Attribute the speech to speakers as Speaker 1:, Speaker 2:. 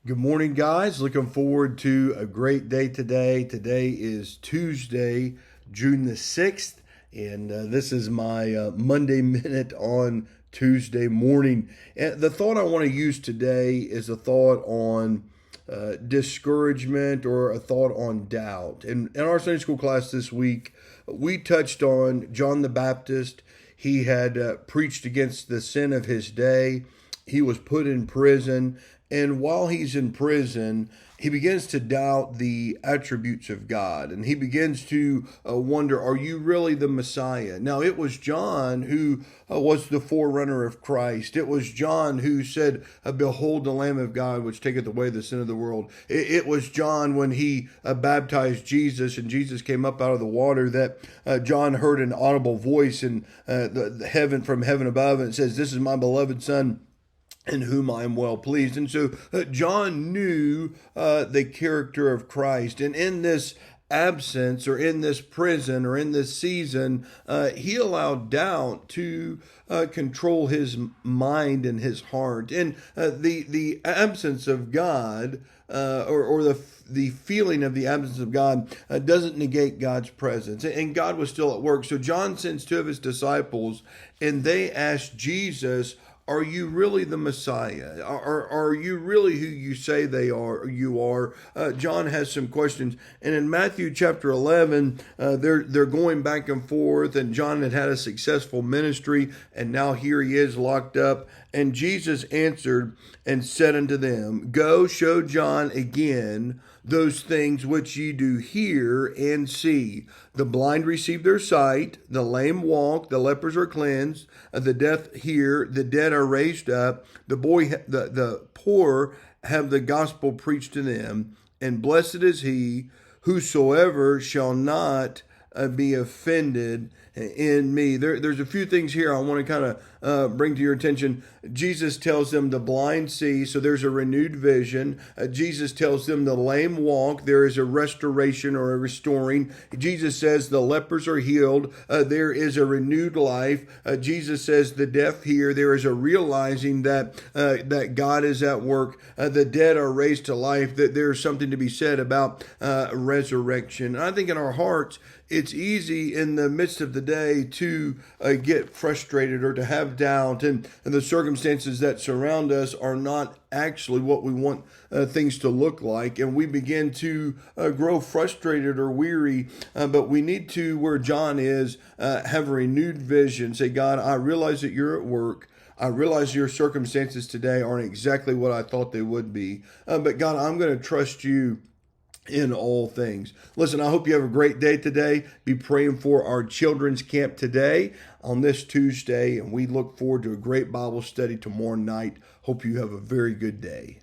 Speaker 1: Good morning, guys. Looking forward to a great day today. Today is Tuesday, June the 6th, and this is my Monday Minute on Tuesday morning. And the thought I want to use today is a thought on discouragement or a thought on doubt. And in our Sunday school class this week, we touched on John the Baptist. He had preached against the sin of his day. He was put in prison. And while he's in prison, he begins to doubt the attributes of God. And he begins to wonder, are you really the Messiah? Now, it was John who was the forerunner of Christ. It was John who said, behold the Lamb of God, which taketh away the sin of the world. It was John when he baptized Jesus and Jesus came up out of the water that John heard an audible voice in the heaven from heaven above. And it says, this is my beloved Son, in whom I am well pleased. And so John knew the character of Christ. And in this absence or in this prison or in this season, he allowed doubt to control his mind and his heart. And the absence of God or the feeling of the absence of God doesn't negate God's presence. And God was still at work. So John sends two of his disciples and they ask Jesus, are you really the Messiah? Are you really who you say you are? John has some questions. And in Matthew chapter 11, they're going back and forth, and John had a successful ministry, and now here he is locked up. And Jesus answered and said unto them, go show John again those things which ye do hear and see. The blind receive their sight, the lame walk, the lepers are cleansed, the deaf hear, the dead are raised up, the poor have the gospel preached to them, and blessed is he whosoever shall not be offended in me. There's a few things here I want to kind of bring to your attention. Jesus tells them the blind see, so there's a renewed vision. Jesus tells them the lame walk, there is a restoration or a restoring. Jesus says the lepers are healed, there is a renewed life. Jesus says the deaf hear, there is a realizing that God is at work. The dead are raised to life, that there's something to be said about resurrection. And I think in our hearts, it's easy in the midst of the day to get frustrated or to have doubt, and the circumstances that surround us are not actually what we want things to look like, and we begin to grow frustrated or weary. But we need to, where John is, have a renewed vision. Say, God, I realize that you're at work. I realize your circumstances today aren't exactly what I thought they would be. But God, I'm going to trust you in all things. Listen, I hope you have a great day today. Be praying for our children's camp today on this Tuesday, and we look forward to a great Bible study tomorrow night. Hope you have a very good day.